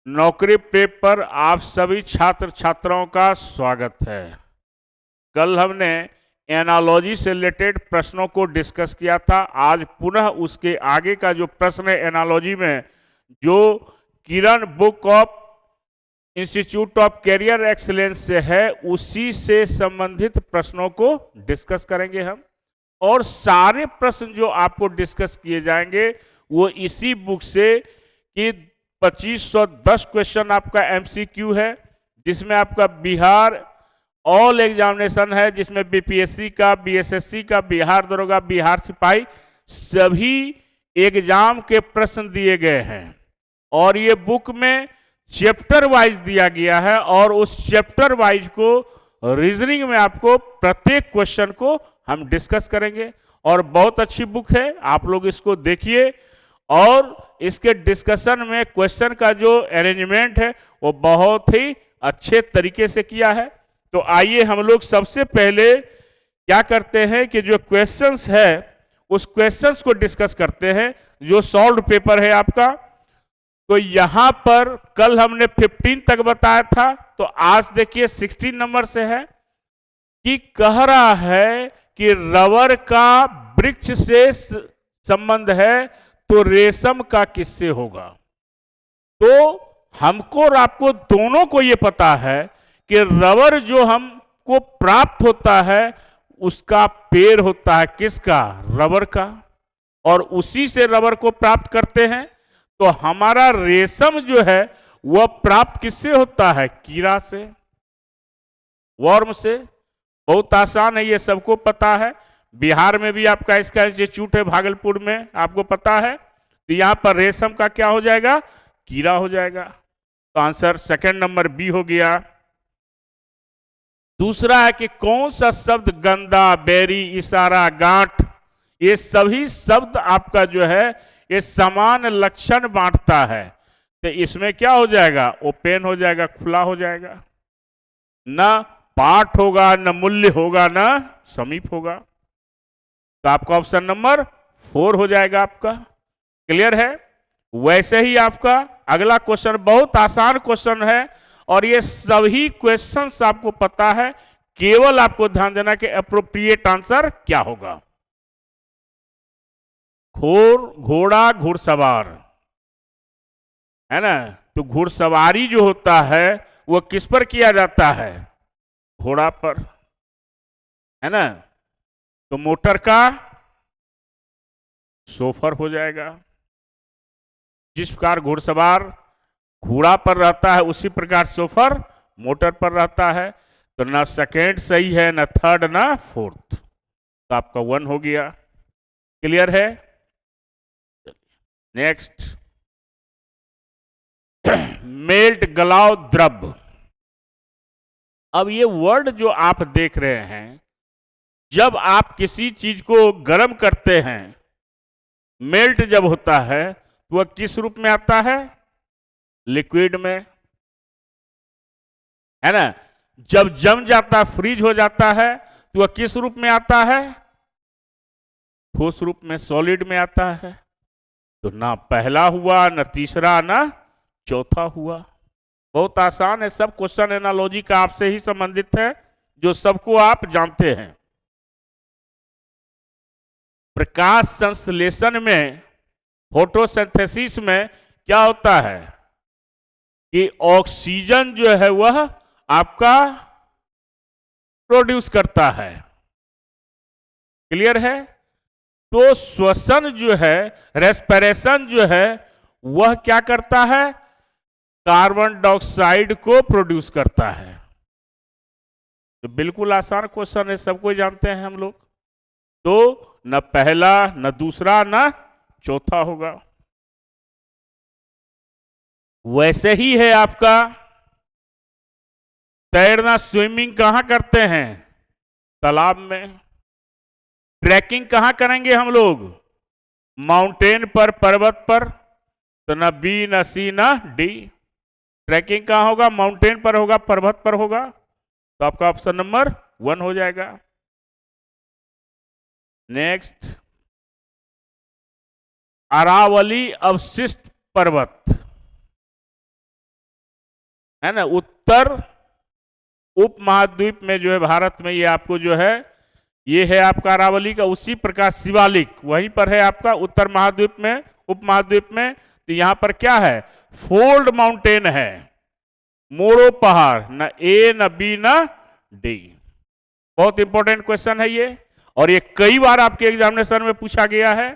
नौकरी प्रेप पर आप सभी छात्र छात्राओं का स्वागत है। कल हमने एनालॉजी से रिलेटेड प्रश्नों को डिस्कस किया था। आज पुनः उसके आगे का जो प्रश्न है एनालॉजी में, जो Kiran book of institute of career excellence से है, उसी से संबंधित प्रश्नों को डिस्कस करेंगे हम। और सारे प्रश्न जो आपको डिस्कस किए जाएंगे वो इसी बुक से कि 2510 क्वेश्चन आपका एमसीक्यू है, जिसमें आपका बिहार ऑल एग्जामिनेशन है, जिसमें बीपीएससी का, बीएसएससी का, बिहार दरोगा, बिहार सिपाही सभी एग्जाम के प्रश्न दिए गए हैं। और ये बुक में चैप्टर वाइज दिया गया है और उस चैप्टर वाइज को रीजनिंग में आपको प्रत्येक क्वेश्चन को हम डिस्कस करेंगे। और बहुत अच्छी बुक है, आप लोग इसको देखिए। और इसके डिस्कशन में क्वेश्चन का जो अरेंजमेंट है वो बहुत ही अच्छे तरीके से किया है। तो आइए हम लोग सबसे पहले क्या करते हैं कि जो क्वेश्चंस है उस क्वेश्चंस को डिस्कस करते हैं, जो सॉल्व पेपर है आपका। तो यहां पर कल हमने 15 तक बताया था, तो आज देखिए 16 नंबर से है कि कह रहा है कि रबर का वृक्ष से संबंध है तो रेशम का किससे होगा। तो हमको और आपको दोनों को ये पता है कि रबर जो हमको प्राप्त होता है उसका पेड़ होता है, किसका? रबर का। और उसी से रबर को प्राप्त करते हैं। तो हमारा रेशम जो है वह प्राप्त किससे होता है? कीड़ा से, वर्म से। बहुत आसान है, ये सबको पता है। बिहार में भी आपका इसका इंस्टीट्यूट है, भागलपुर में, आपको पता है। तो यहां पर रेशम का क्या हो जाएगा? कीड़ा हो जाएगा। तो आंसर सेकंड नंबर बी हो गया। दूसरा है कि कौन सा शब्द गंदा, बेरी, इशारा, गांठ, ये सभी शब्द आपका जो है ये समान लक्षण बांटता है। तो इसमें क्या हो जाएगा? ओपन हो जाएगा, खुला हो जाएगा। न पाठ होगा, न मूल्य होगा, न समीप होगा। तो आपका ऑप्शन नंबर 4 हो जाएगा आपका। क्लियर है? वैसे ही आपका अगला क्वेश्चन बहुत आसान क्वेश्चन है और ये सभी क्वेश्चंस आपको पता है, केवल आपको ध्यान देना कि एप्रोप्रिएट आंसर क्या होगा। घोड़ा घुड़सवार है ना, तो घुड़सवारी जो होता है वो किस पर किया जाता है? घोड़ा पर, है ना। तो मोटर का सोफर हो जाएगा। जिस प्रकार घुड़सवार घोड़ा पर रहता है उसी प्रकार सोफर मोटर पर रहता है। तो ना सेकेंड सही है, ना थर्ड, ना फोर्थ। तो आपका 1 हो गया। क्लियर है? नेक्स्ट, मेल्ट गलाव द्रव। अब ये वर्ड जो आप देख रहे हैं, जब आप किसी चीज को गर्म करते हैं, मेल्ट जब होता है तो वह किस रूप में आता है? लिक्विड में, है ना। जब जम जाता, फ्रीज हो जाता है, तो वह किस रूप में आता है? ठोस रूप में, सॉलिड में आता है। तो ना पहला हुआ, ना तीसरा, ना चौथा हुआ। बहुत आसान है, सब क्वेश्चन एनालॉजी का आपसे ही संबंधित है, जो सबको आप जानते हैं। प्रकाश संश्लेषण में, फोटोसिंथेसिस में क्या होता है कि ऑक्सीजन जो है वह आपका प्रोड्यूस करता है। क्लियर है? तो श्वसन जो है, रेस्पिरेशन जो है, वह क्या करता है? कार्बन डाइऑक्साइड को प्रोड्यूस करता है। तो बिल्कुल आसान क्वेश्चन है, सबको जानते हैं हम लोग। तो न पहला, न दूसरा, न चौथा होगा। वैसे ही है आपका तैरना, स्विमिंग कहां करते हैं? तालाब में। ट्रैकिंग कहां करेंगे हम लोग? माउंटेन पर, पर्वत पर। तो न बी, न सी, न डी। ट्रैकिंग कहां होगा? माउंटेन पर होगा, पर्वत पर होगा। तो आपका ऑप्शन नंबर 1 हो जाएगा। नेक्स्ट, अरावली अवशिष्ट पर्वत। है ना। उत्तर उप महाद्वीप में जो है भारत में, ये आपको जो है, ये है आपका अरावली का। उसी प्रकार शिवालिक वहीं पर है आपका उत्तर महाद्वीप में, उप महाद्वीप में। तो यहां पर क्या है, फोल्ड माउंटेन है, मोड़ो पहाड़, न ए न बी न डी। बहुत इंपॉर्टेंट क्वेश्चन है ये, और ये कई बार आपके एग्जामिनेशन में पूछा गया है।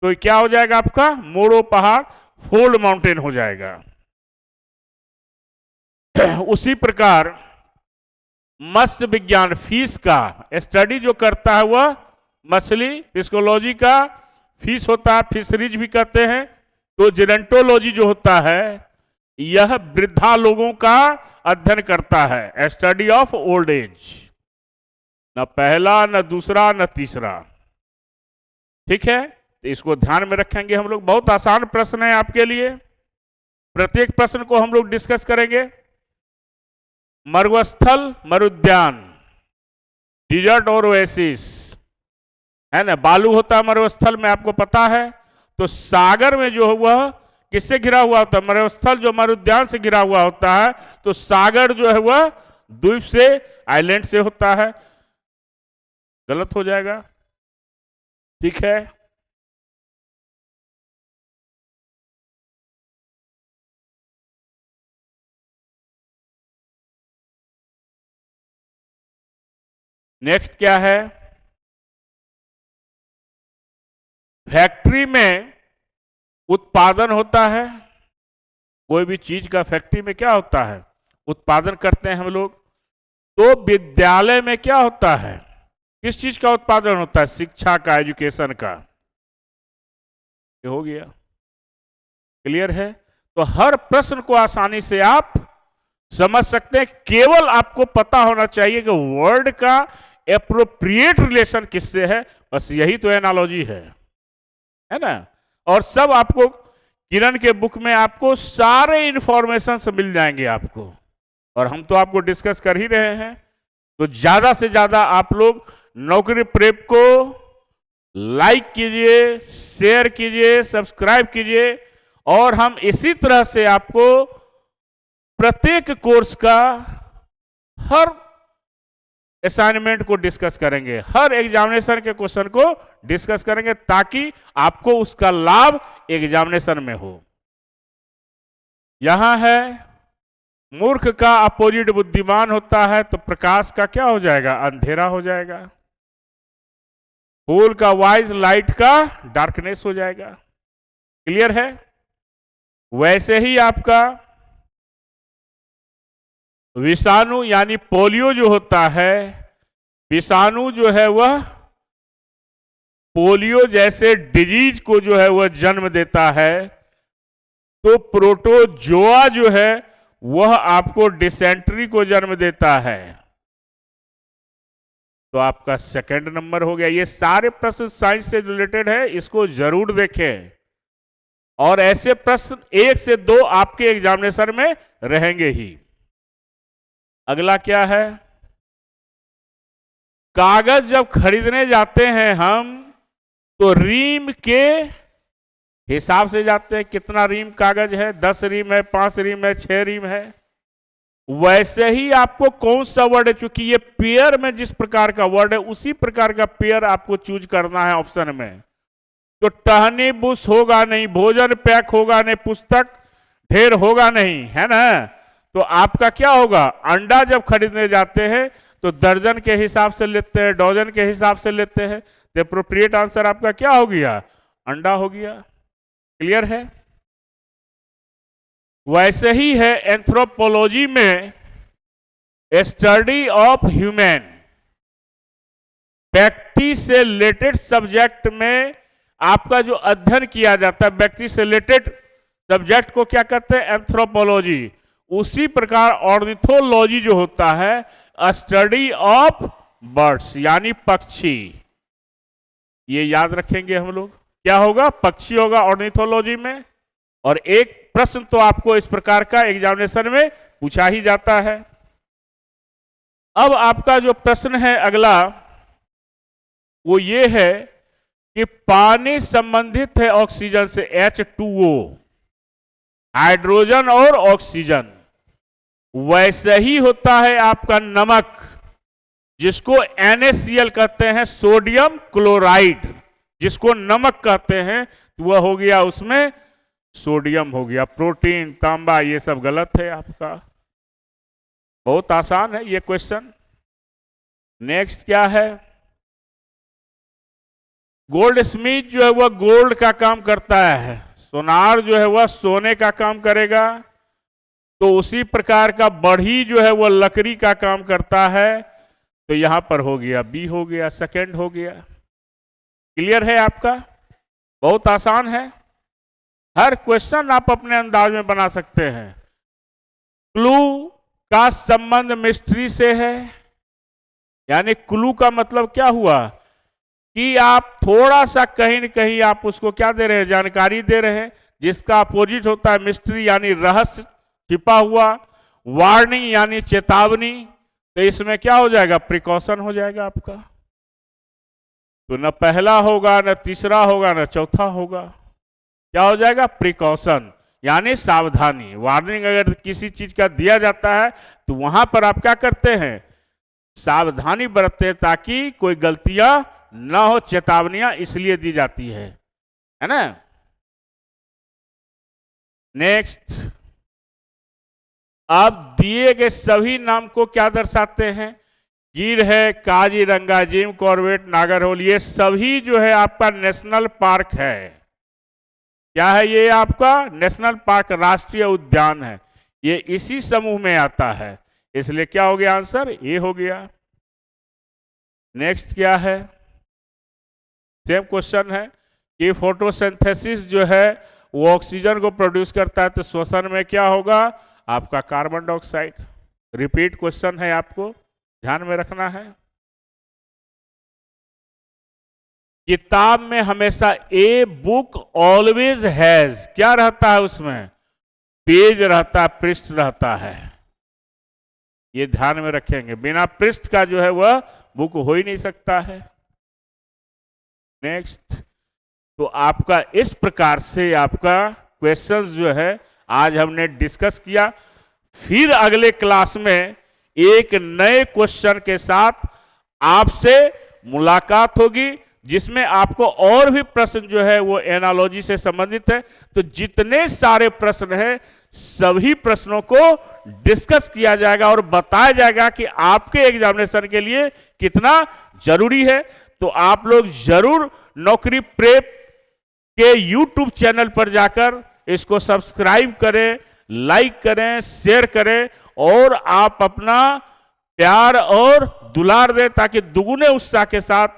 तो क्या हो जाएगा आपका, मोड़ो पहाड़ फोल्ड माउंटेन हो जाएगा। उसी प्रकार मत्स्य विज्ञान, फिश का स्टडी जो करता है वह मछली, फिस्कोलॉजी का फिश होता है, फिशरीज भी कहते हैं। तो जेरेंटोलॉजी जो होता है यह वृद्धा लोगों का अध्ययन करता है, स्टडी ऑफ ओल्ड एज। न पहला न दूसरा न तीसरा, ठीक है। तो इसको ध्यान में रखेंगे हम लोग। बहुत आसान प्रश्न है आपके लिए, प्रत्येक प्रश्न को हम लोग डिस्कस करेंगे। मरुस्थल, मरुद्यान, डिजर्ट और ओएसिस, है ना। बालू होता है मरुस्थल में, आपको पता है। तो सागर में जो वह किससे घिरा हुआ होता है, मरुस्थल जो मरुद्यान से घिरा हुआ होता है। तो सागर जो है वह द्वीप से, आइलैंड से होता है। गलत हो जाएगा, ठीक है। नेक्स्ट क्या है, फैक्ट्री में उत्पादन होता है। कोई भी चीज का फैक्ट्री में क्या होता है, उत्पादन करते हैं हम लोग। तो विद्यालय में क्या होता है, किस चीज का उत्पादन होता है, शिक्षा का, एजुकेशन का। ये हो गया, क्लियर है। तो हर प्रश्न को आसानी से आप समझ सकते हैं। केवल आपको पता होना चाहिए कि वर्ड का एप्रोप्रिएट रिलेशन किससे है, बस यही तो एनालॉजी है ना। और सब आपको किरण के बुक में आपको सारे इंफॉर्मेशन मिल जाएंगे आपको, और हम तो आपको डिस्कस कर ही रहे हैं। तो ज्यादा से ज्यादा आप लोग नौकरी प्रेप को लाइक कीजिए, शेयर कीजिए, सब्सक्राइब कीजिए। और हम इसी तरह से आपको प्रत्येक कोर्स का हर असाइनमेंट को डिस्कस करेंगे, हर एग्जामिनेशन के क्वेश्चन को डिस्कस करेंगे, ताकि आपको उसका लाभ एग्जामिनेशन में हो। यहां है मूर्ख का अपोजिट बुद्धिमान होता है, तो प्रकाश का क्या हो जाएगा, अंधेरा हो जाएगा। फूल का वाइज, लाइट का डार्कनेस हो जाएगा। क्लियर है। वैसे ही आपका विषाणु यानी पोलियो जो होता है, विषाणु जो है वह पोलियो जैसे डिजीज को जो है वह जन्म देता है। तो प्रोटोजोआ जो है वह आपको डिसेंट्री को जन्म देता है। तो आपका सेकंड नंबर हो गया। ये सारे प्रश्न साइंस से रिलेटेड है, इसको जरूर देखें। और ऐसे प्रश्न 1 से 2 आपके एग्जामिनेशन में रहेंगे ही। अगला क्या है, कागज जब खरीदने जाते हैं हम, तो रीम के हिसाब से जाते हैं। कितना रीम कागज है, 10 रीम है, 5 रीम है, 6 रीम है। वैसे ही आपको कौन सा वर्ड है, चूंकि ये पेयर में जिस प्रकार का वर्ड है उसी प्रकार का पेयर आपको चूज करना है ऑप्शन में। तो टहनी बुश होगा नहीं, भोजन पैक होगा नहीं, पुस्तक ढेर होगा नहीं, है ना। तो आपका क्या होगा, अंडा जब खरीदने जाते हैं तो दर्जन के हिसाब से लेते हैं, डजन के हिसाब से लेते हैं। तो एप्रोप्रिएट आंसर आपका क्या हो गया, अंडा हो गया। क्लियर है। वैसे ही है एंथ्रोपोलॉजी में स्टडी ऑफ ह्यूमन, व्यक्ति से रिलेटेड सब्जेक्ट में आपका जो अध्ययन किया जाता है, व्यक्ति से रिलेटेड सब्जेक्ट को क्या कहते हैं, एंथ्रोपोलॉजी। उसी प्रकार ऑर्निथोलॉजी जो होता है, स्टडी ऑफ बर्ड्स यानी पक्षी। ये याद रखेंगे हम लोग, क्या होगा, पक्षी होगा ऑर्निथोलॉजी में। और एक प्रश्न तो आपको इस प्रकार का एग्जामिनेशन में पूछा ही जाता है। अब आपका जो प्रश्न है अगला, वो ये है कि पानी संबंधित है ऑक्सीजन से, H2O, हाइड्रोजन और ऑक्सीजन। वैसे ही होता है आपका नमक, जिसको NaCl कहते हैं, सोडियम क्लोराइड, जिसको नमक कहते हैं, तो वह हो गया उसमें सोडियम हो गया। प्रोटीन, तांबा, ये सब गलत है आपका। बहुत आसान है ये क्वेश्चन। नेक्स्ट क्या है? गोल्ड स्मिथ जो है वह गोल्ड का काम करता है, सोनार जो है वह सोने का काम करेगा। तो उसी प्रकार का बढ़ी जो है वह लकड़ी का काम करता है। तो यहां पर हो गया बी, हो गया सेकंड, हो गया। क्लियर है आपका? बहुत आसान है। हर क्वेश्चन आप अपने अंदाज में बना सकते हैं। क्लू का संबंध मिस्ट्री से है, यानी क्लू का मतलब क्या हुआ कि आप थोड़ा सा कहीं न कहीं आप उसको क्या दे रहे हैं, जानकारी दे रहे हैं, जिसका अपोजिट होता है मिस्ट्री यानी रहस्य छिपा हुआ, वार्निंग यानी चेतावनी। तो इसमें क्या हो जाएगा? प्रिकॉशन हो जाएगा आपका। तो न पहला होगा, न तीसरा होगा, न चौथा होगा। क्या हो जाएगा? प्रिकॉशन यानी सावधानी। वार्निंग अगर किसी चीज का दिया जाता है तो वहां पर आप क्या करते हैं? सावधानी बरतते हैं ताकि कोई गलतियां ना हो। चेतावनियां इसलिए दी जाती है ना। नेक्स्ट, आप दिए गए सभी नाम को क्या दर्शाते हैं? गिर है, काजीरंगा, जिम कॉर्बेट, नागरहोल, ये सभी जो है आपका नेशनल पार्क है। क्या है ये? आपका नेशनल पार्क, राष्ट्रीय उद्यान है। ये इसी समूह में आता है, इसलिए क्या हो गया आंसर? ए हो गया। नेक्स्ट क्या है? सेम क्वेश्चन है कि फोटोसिंथेसिस जो है वो ऑक्सीजन को प्रोड्यूस करता है, तो श्वसन में क्या होगा? आपका कार्बन डाइऑक्साइड। रिपीट क्वेश्चन है, आपको ध्यान में रखना है। किताब में हमेशा ए बुक ऑलवेज हैज क्या रहता है? उसमें पेज रहता है, पृष्ठ रहता है। ये ध्यान में रखेंगे, बिना पृष्ठ का जो है वह बुक हो ही नहीं सकता है। नेक्स्ट, तो आपका इस प्रकार से आपका क्वेश्चंस जो है आज हमने डिस्कस किया। फिर अगले क्लास में एक नए क्वेश्चन के साथ आपसे मुलाकात होगी, जिसमें आपको और भी प्रश्न जो है वो एनालॉजी से संबंधित है। तो जितने सारे प्रश्न हैं सभी प्रश्नों को डिस्कस किया जाएगा और बताया जाएगा कि आपके एग्जामिनेशन के लिए कितना जरूरी है। तो आप लोग जरूर नौकरी प्रेप के YouTube चैनल पर जाकर इसको सब्सक्राइब करें, लाइक करें, शेयर करें और आप अपना प्यार और दुलार दें, ताकि दुगुने उत्साह के साथ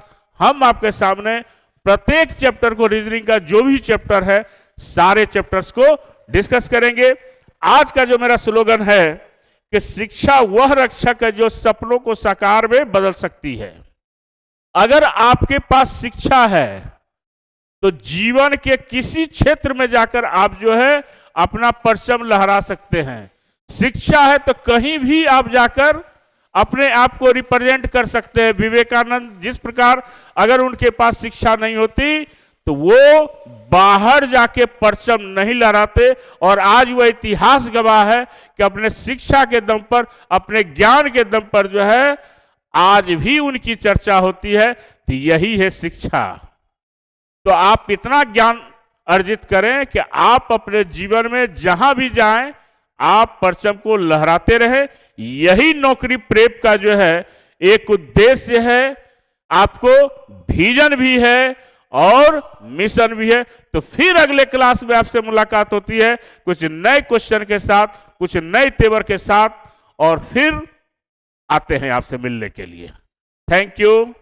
हम आपके सामने प्रत्येक चैप्टर को, रीजनिंग का जो भी चैप्टर है, सारे चैप्टर्स को डिस्कस करेंगे। आज का जो मेरा स्लोगन है कि शिक्षा वह रक्षक है जो सपनों को साकार में बदल सकती है। अगर आपके पास शिक्षा है तो जीवन के किसी क्षेत्र में जाकर आप जो है अपना परचम लहरा सकते हैं। शिक्षा है तो कहीं भी आप जाकर अपने आप को रिप्रेजेंट कर सकते हैं। विवेकानंद जिस प्रकार, अगर उनके पास शिक्षा नहीं होती तो वो बाहर जाके परचम नहीं लहराते, और आज वह इतिहास गवाह है कि अपने शिक्षा के दम पर, अपने ज्ञान के दम पर जो है आज भी उनकी चर्चा होती है। तो यही है शिक्षा। तो आप इतना ज्ञान अर्जित करें कि आप अपने जीवन में जहां भी जाएं आप परचम को लहराते रहें। यही नौकरी प्रेप का जो है एक उद्देश्य है, आपको विजन भी है और मिशन भी है। तो फिर अगले क्लास में आपसे मुलाकात होती है कुछ नए क्वेश्चन के साथ, कुछ नए तेवर के साथ, और फिर आते हैं आपसे मिलने के लिए। Thank you.